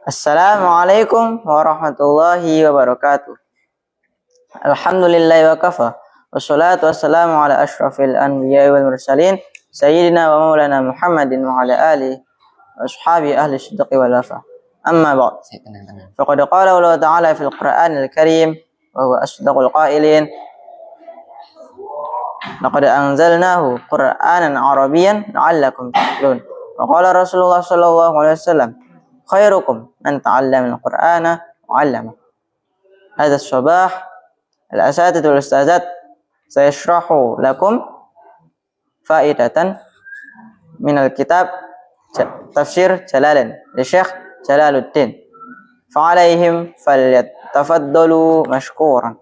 Assalamualaikum warahmatullahi wabarakatuh. Alhamdulillahi wa kafa. Wassalatu wassalamu ala ashrafil anbiya wal mursalin sayyidina wa maulana Muhammadin wa ala alihi wa ashabi ahli sidqi wal wafa. Amma ba'd. Faqad qala Allah ta'ala fil Qur'anil Karim wa huwa asdaqul qailin. Laqad anzalnahu Qur'anan Arabiyyan la'allakum taqilun. Wa qala Rasulullah sallallahu alaihi wasallam khairukum man ta'allama al-Qur'ana wa 'allama. Hadha as-sabah al-asatidz wal ustazat sayashrahu lakum faidatan min al-kitab tafsir Jalalain li Syekh Jalaluddin. Fa'alaihim falyatafaddalu mashkuran.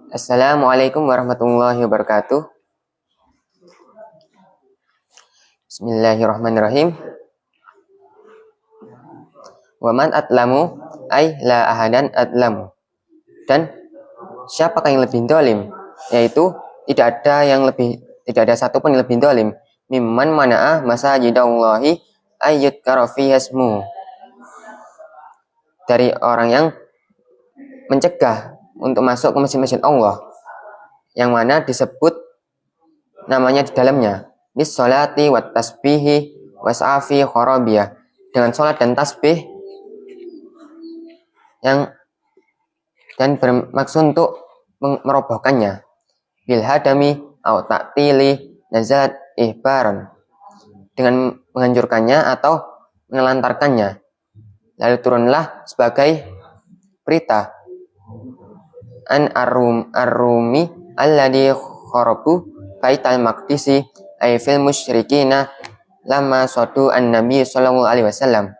Assalamualaikum warahmatullahi wabarakatuh. Bismillahirrahmanirrahim. Waman atlamu ay la ahadan atlamu. Dan siapakah yang lebih dolim? Yaitu tidak ada satupun yang lebih dolim. Mimman mana'ah masajidallahi ayyudkara fiha ismu. Dari orang yang mencegah untuk masuk ke masjid-masjid Allah yang mana disebut namanya di dalamnya bis sholati wat tasbihi was'afi khorabiyah, dengan sholat dan tasbih dan bermaksud untuk merobohkannya, bil hadami au ta'tili nazalat ihbaran, dengan menghancurkannya atau menelantarkannya, lalu turunlah sebagai berita an arrumi alladhi kharabu baital maqdisi ay fil musyrikina lama suatu an nabi sallallahu alaihi wasallam.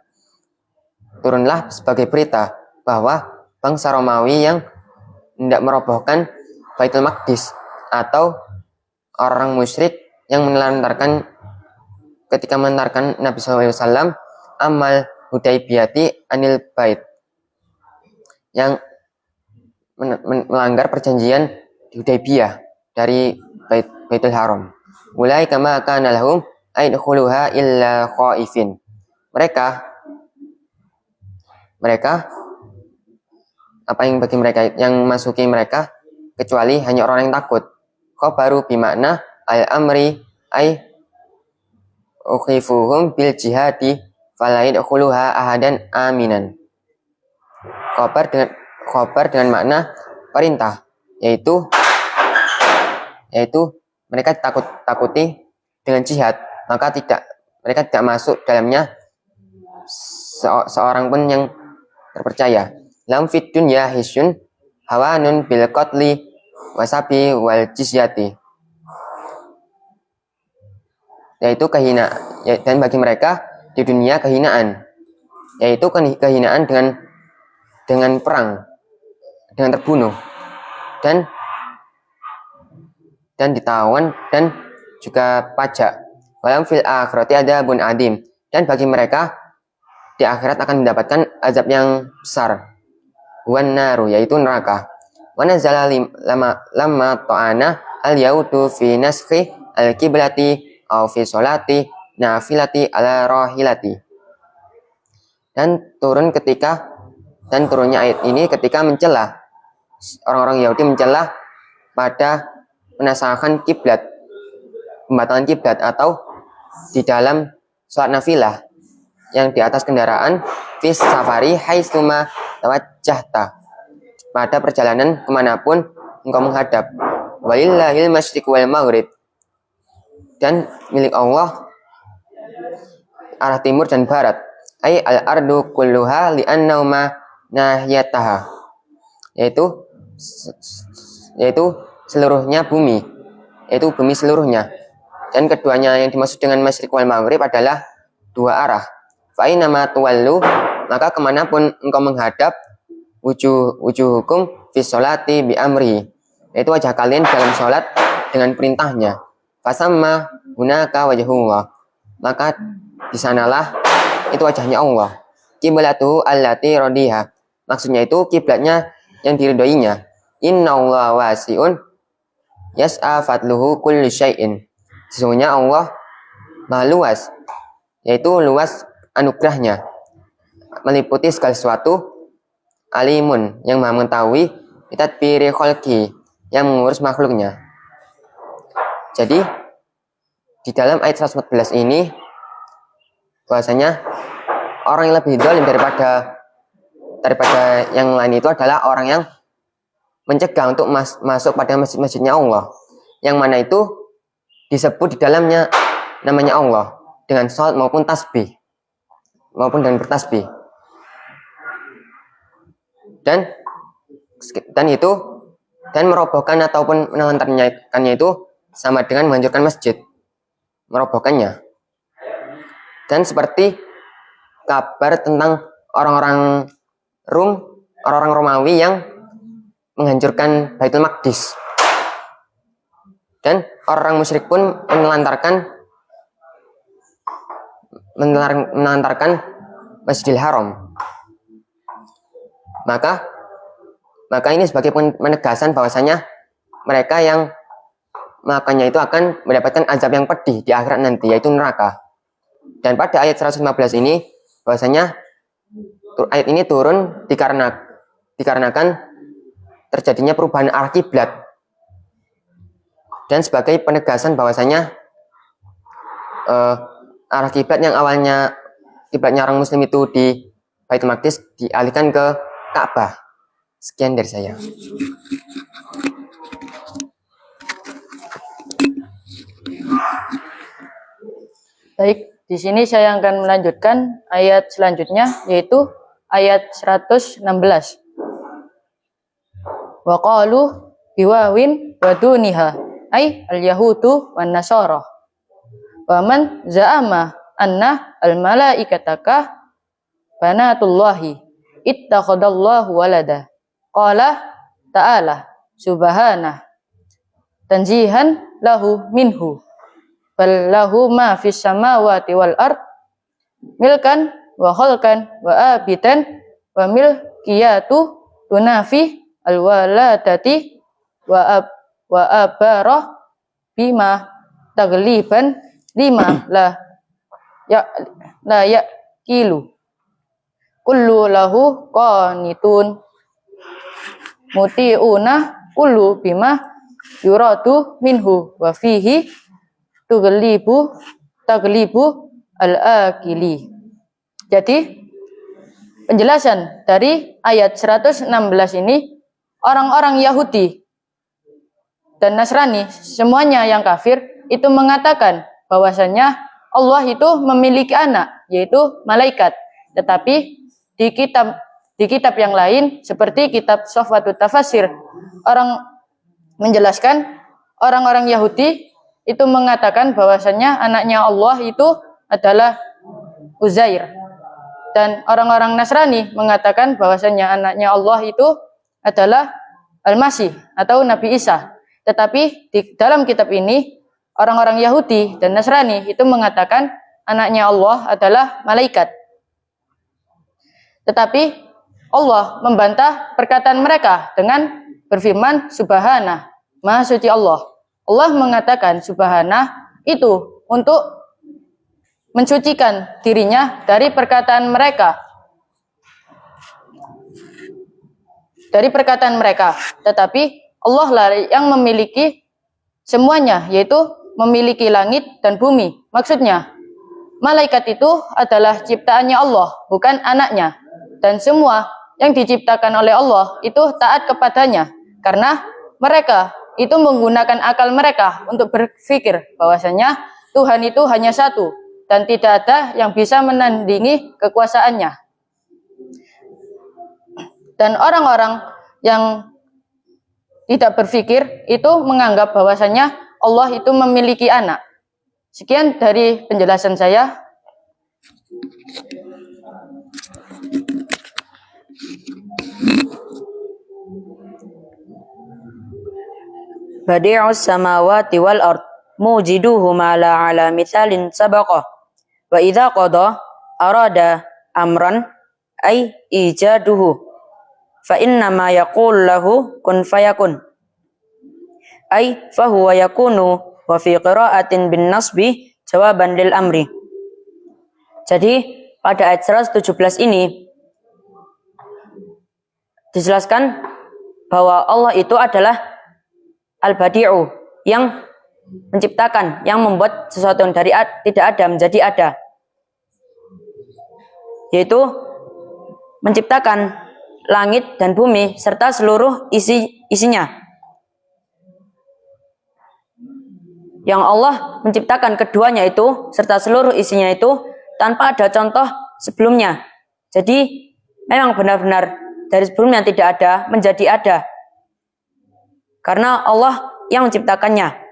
Turunlah sebagai berita bahwa bangsa Romawi yang hendak merobohkan Baitul Maqdis atau orang musyrik yang menelantarkan ketika menelantarkan Nabi sallallahu alaihi wasallam amal Hudaybiyati anil bait, yang melanggar perjanjian di Hudaybiyah dari Baitul Haram. Ulai kama kana lahum aidkhuluha illa khaifin. Mereka apa yang bagi mereka yang masuki mereka kecuali hanya orang yang takut. Khabaru bimakna al-amri ay ukhifuhum bil jihadi fala yadkhuluha ahadan aminan. Khobar dengan makna perintah, yaitu mereka takuti dengan jihad, maka mereka tidak masuk dalamnya seorang pun yang terpercaya. Lam fid dunya hisyun hawanun bil qatli wasabi wal jizyati, yaitu dan bagi mereka di dunia kehinaan, yaitu kehinaan dengan perang, dengan terbunuh dan ditawan dan juga pajak. Walam fil akhirati adzabun adim, dan bagi mereka di akhirat akan mendapatkan azab yang besar. Wan naru, yaitu neraka. Wa nazala lamma ta'ana al yaudu fi naskhi al kiblati aw fi sholati nafilati ala rahilati. Dan turunnya ayat ini ketika mencela orang-orang Yahudi, mencela pada penasahan kiblat, pembatalan kiblat, atau di dalam sholat nafilah yang di atas kendaraan fis safari haitsuma tawajjahta, pada perjalanan kemanapun engkau menghadap. Walillahil masyriq wal maghrib, dan milik Allah arah timur dan barat. Ay al ardu kulluha li'annahuma nahiyataha, yaitu seluruhnya bumi, yaitu bumi seluruhnya. Dan keduanya yang dimaksud dengan masyriq wal maghrib adalah dua arah. Fa inama tuwallu, maka kemanapun engkau menghadap, wujuhukum fi sholati bi amri, yaitu wajah kalian dalam sholat dengan perintahnya. Fasamma hunaka wajhullah, maka di sanalah itu wajahnya Allah. Qiblatuhu allati radiha. Maksudnya itu kiblatnya yang diridhoinya. Innallaha wasi'un yas'a fadluhu kulli syai'in. Sesungguhnya Allah Maha luas, yaitu luas anugerahnya, meliputi segala sesuatu. Alimun, yang Maha mengetahui, bitadbiri khalqi, yang mengurus makhluknya. Jadi di dalam ayat 114 ini bahwasanya orang yang lebih zalim daripada yang lain itu adalah orang yang mencegah untuk masuk pada masjid-masjidnya Allah, yang mana itu disebut di dalamnya namanya Allah dengan salat maupun tasbih maupun dengan bertasbih, dan merobohkan ataupun menelantarkannya itu sama dengan menghancurkan masjid, merobohkannya. Dan seperti kabar tentang orang-orang Romawi yang menghancurkan Baitul Maqdis, dan orang musyrik pun menelantarkan Masjidil Haram. Maka ini sebagai penegasan bahwasanya mereka yang melakukannya itu akan mendapatkan azab yang pedih di akhirat nanti, yaitu neraka. Dan pada ayat 115 ini bahwasanya ayat ini turun dikarenakan terjadinya perubahan arah kiblat, dan sebagai penegasan bahwasanya arah kiblat yang awalnya kiblatnya orang muslim itu di Baitul Maqdis dialihkan ke Ka'bah. Sekian dari saya. Baik, di sini saya akan melanjutkan ayat selanjutnya, yaitu ayat 116. Wa qalu biwawin wa duniha ay al-yahudu wan nasara. Wa man za'ama anna al-malaikataka banatullahi ittakhadallahu walada. Qala ta'ala subhanah tanzihan lahu minhu bal lahu ma fis samawati wal ard milkan wa khalqan wa abidan wa milkiyatu tunafi al waladati wa abarah bima tagliban lima la kilu kullu lahu qanitun muti'una kullu bima yuradu minhu wa fihi taglibu al-akili. Jadi penjelasan dari ayat 116 ini, orang-orang Yahudi dan Nasrani, semuanya yang kafir itu mengatakan bahwasanya Allah itu memiliki anak, yaitu malaikat. Tetapi di kitab yang lain seperti kitab Sofwatut Tafasir, orang menjelaskan orang-orang Yahudi itu mengatakan bahwasanya anaknya Allah itu adalah Uzair, dan orang-orang Nasrani mengatakan bahwasanya anaknya Allah itu adalah Al-Masih atau Nabi Isa. Tetapi di dalam kitab ini orang-orang Yahudi dan Nasrani itu mengatakan anaknya Allah adalah malaikat. Tetapi Allah membantah perkataan mereka dengan berfirman subhanah, maha suci Allah. Allah mengatakan subhanah itu untuk mensucikan dirinya dari perkataan mereka. Tetapi Allah lah yang memiliki semuanya, yaitu memiliki langit dan bumi. Maksudnya, malaikat itu adalah ciptaannya Allah, bukan anaknya. Dan semua yang diciptakan oleh Allah itu taat kepadanya, karena mereka itu menggunakan akal mereka untuk berpikir bahwasanya Tuhan itu hanya satu dan tidak ada yang bisa menandingi kekuasaannya. Dan orang-orang yang tidak berpikir itu menganggap bahwasanya Allah itu memiliki anak. Sekian dari penjelasan saya. Badi'us samawati wal ard mujiduhuma la ala mithalin sabaqah Wa idza qada arada amran ay ijaduhu fa inna ma yaqul lahu kun fayakun ay fahuwa yakunu wa fi qira'atin bin nasbi jawaban lil amri. Jadi pada ayat 117 ini dijelaskan bahwa Allah itu adalah al-badi'u, yang menciptakan, yang membuat sesuatu yang dari tidak ada menjadi ada, yaitu menciptakan langit dan bumi serta seluruh isinya. Yang Allah menciptakan keduanya itu serta seluruh isinya itu tanpa ada contoh sebelumnya. Jadi memang benar-benar dari sebelumnya tidak ada menjadi ada, karena Allah yang menciptakannya.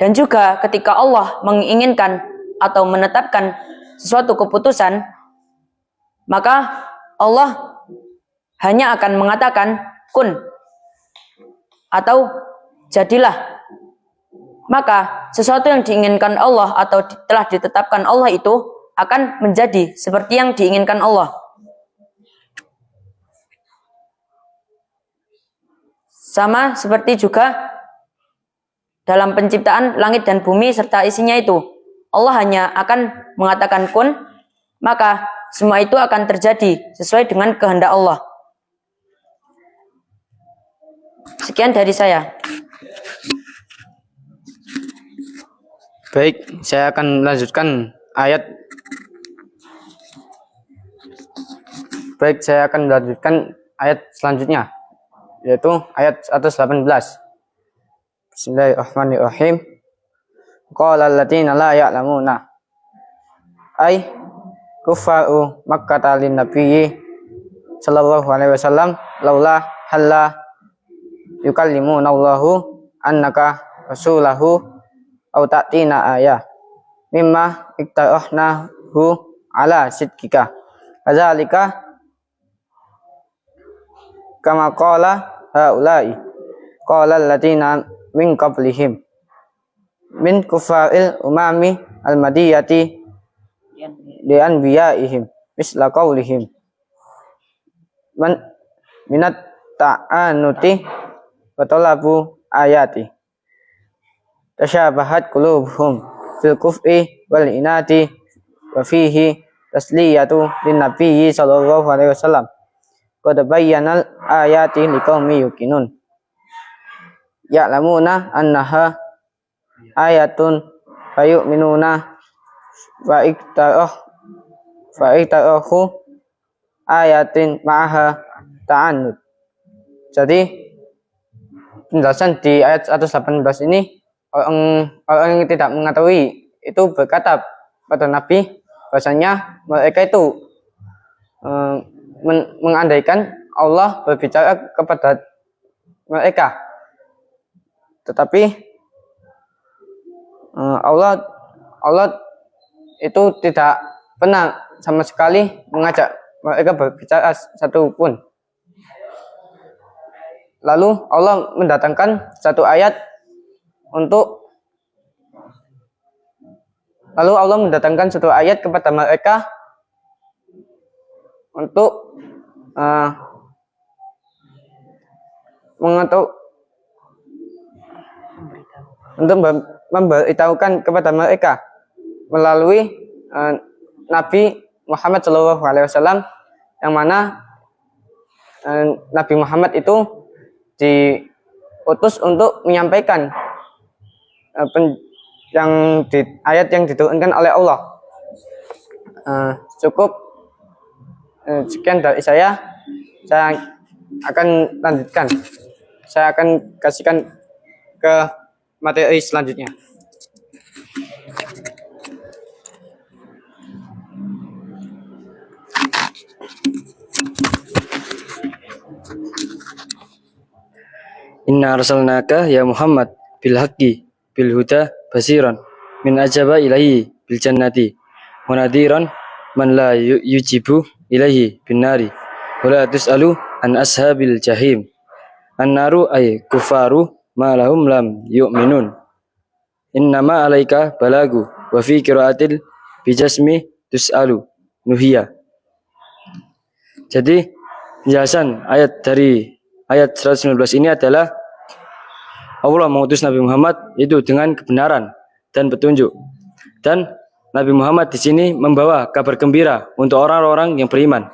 Dan juga ketika Allah menginginkan atau menetapkan sesuatu keputusan, maka Allah hanya akan mengatakan kun atau jadilah. Maka sesuatu yang diinginkan Allah atau telah ditetapkan Allah itu akan menjadi seperti yang diinginkan Allah. Sama seperti juga dalam penciptaan langit dan bumi serta isinya itu, Allah hanya akan mengatakan kun, maka semua itu akan terjadi sesuai dengan kehendak Allah. Sekian dari saya. Baik, saya akan melanjutkan ayat. Selanjutnya, yaitu ayat 118. Bismillahirrahmanirrahim. Qala alladziina laa ya'lamuuna ay kuffaru Makkah lin nabiyyi sallallahu alaihi wasallam laula halla yukallimuna Allahu annaka rasulahu au ta'tina ayah mimma iktarahnahu ala sidqika kadzalika kama qala haula'i qala alladziina min qablihim min kufaril umami al-madiyati li anbiyaihim misla qaulihim man minat ta'anuti wa talabu ayati tasyabahat qulubuhum fil kuf'i wal inati wa fihi tasliyatu lin nabiyyi sallallahu alaihi wasallam qad bayyana al ayati liqaumi yuqinun ya'lamuna annaha ayatun fayu'minuna wa iktarahu ayatin ma'aha ta'annud. Jadi penjelasan di ayat 118 ini, orang yang tidak mengetahui itu berkata pada Nabi bahasanya mereka itu mengandaikan Allah berbicara kepada mereka, tetapi Allah itu tidak pernah sama sekali mengajak mereka berbicara satu pun. Lalu Allah mendatangkan satu ayat kepada mereka untuk memberitahukan kepada mereka melalui Nabi Muhammad SAW, yang mana Nabi Muhammad itu diutus untuk menyampaikan ayat yang diturunkan oleh Allah. Cukup sekian dari saya akan lanjutkan. Saya akan kasihkan ke materi selanjutnya. Inna arsalnaka ya Muhammad bil haqqi bil huda basiran min ajaba ilaihi bil jannati wa nadhiran man la yujibu ilaihi bin nari wa la tusalu an ashabil jahim. An-naru ay kufaru ma lahum lam yu'minun. Innama alaika balagu wa fi qiraatil bijasmi tus'alu nuhiya. Jadi penjelasan dari ayat 119 ini adalah Allah mengutus Nabi Muhammad itu dengan kebenaran dan petunjuk. Dan Nabi Muhammad di sini membawa kabar gembira untuk orang-orang yang beriman.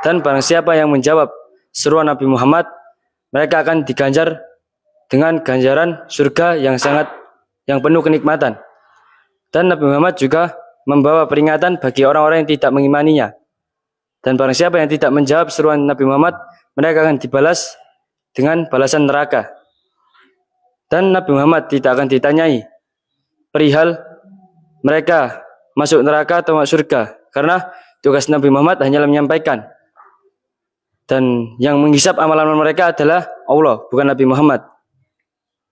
Dan barang siapa yang menjawab seruan Nabi Muhammad, mereka akan diganjar dengan ganjaran surga yang penuh kenikmatan. Dan Nabi Muhammad juga membawa peringatan bagi orang-orang yang tidak mengimaninya. Dan barang siapa yang tidak menjawab seruan Nabi Muhammad, mereka akan dibalas dengan balasan neraka. Dan Nabi Muhammad tidak akan ditanyai perihal mereka masuk neraka atau masuk surga, karena tugas Nabi Muhammad hanyalah menyampaikan. Dan yang menghisap amalan mereka adalah Allah, bukan Nabi Muhammad.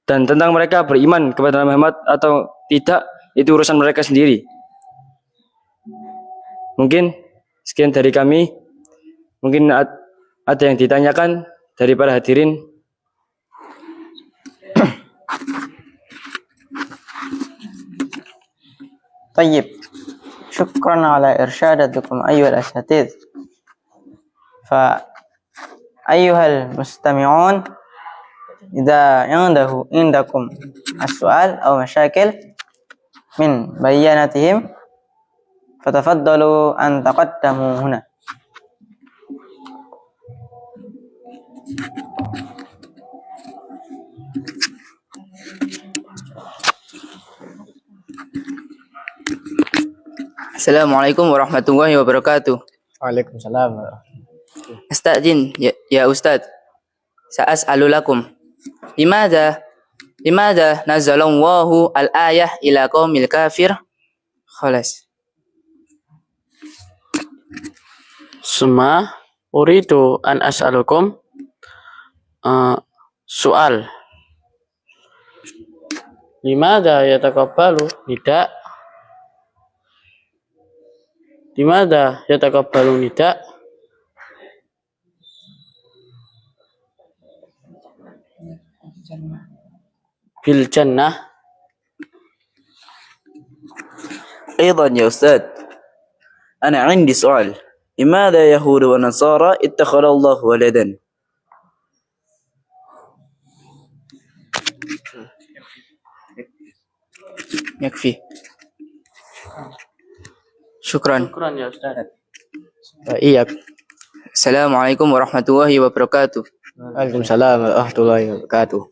Dan tentang mereka beriman kepada Nabi Muhammad atau tidak, itu urusan mereka sendiri. Mungkin sekian dari kami. Mungkin ada yang ditanyakan dari para hadirin. طيب شكرا على إرشادكم أيها الأساتذة. فأيها المستمعون إذا عندكم السؤال أو مشاكل من بياناتهم فتفضلوا أن تقدموا هنا. Assalamualaikum warahmatullahi wabarakatuh. Waalaikumsalam. Astadzin ya Ustadz. Sa'as'alu lakum. Limadha nazalallahu al-ayah ila qaumil kafir? Khalas. Summa uridu an as'alukum soal. Limadha yatakabbalu nida? Limadha yatakabbalu nida? Bil jannah. أيضا يا أستاذ أنا عندي سؤال لماذا يهود ونصارى اتخذ الله ولدا يكفي شكرا Syukran ya Ustaz. Iya. السلام عليكم ورحمة الله وبركاته. Waalaikumsalam warahmatullahi wabarakatuh.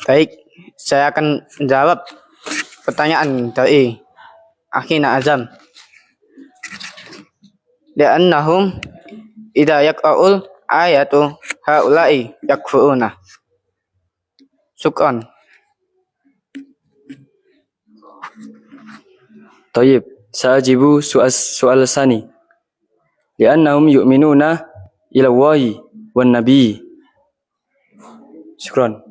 Baik, saya akan menjawab pertanyaan dari Akhina Azam. Li'annahum idza yaqra'ul ayatu haula'i yakfuruna. Syukran. Tayyib, sa'ajibu soal sani. Li'annahum yu'minuna ila Allahi wan nabi. Syukran.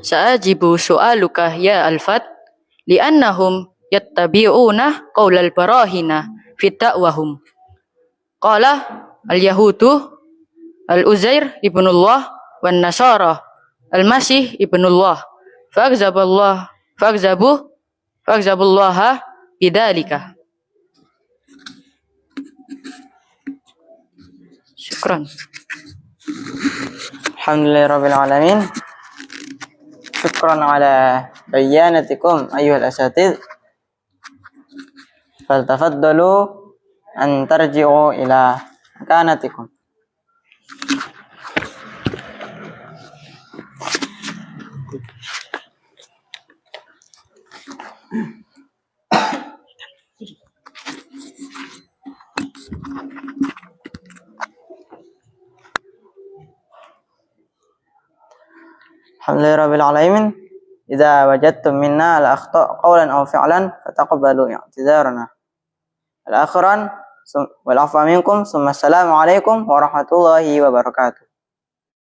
Sa'ajibu su'aluka ya Al-Fat li'annahum yattabi'una qaulal barahina fit da'wahum. Qala al-yahudu al-Uzair ibnullah wan nasara al-Masih ibnullah fa'agzabullaha bidzalika. Syukran. Alhamdulillahirabbil alamin. Syukran ala bayanatikum ayyuhal asatidz. Faltafaddalu an tarji'u ila makanatikum. Alhamdulillahirabbil alamin. Idza wajadtum minna al-akhta' qawlan aw fi'lan fataqabbalu i'tizarana. Al-akhiran wal 'afwa minkum. Assalamu alaikum warahmatullahi wabarakatuh.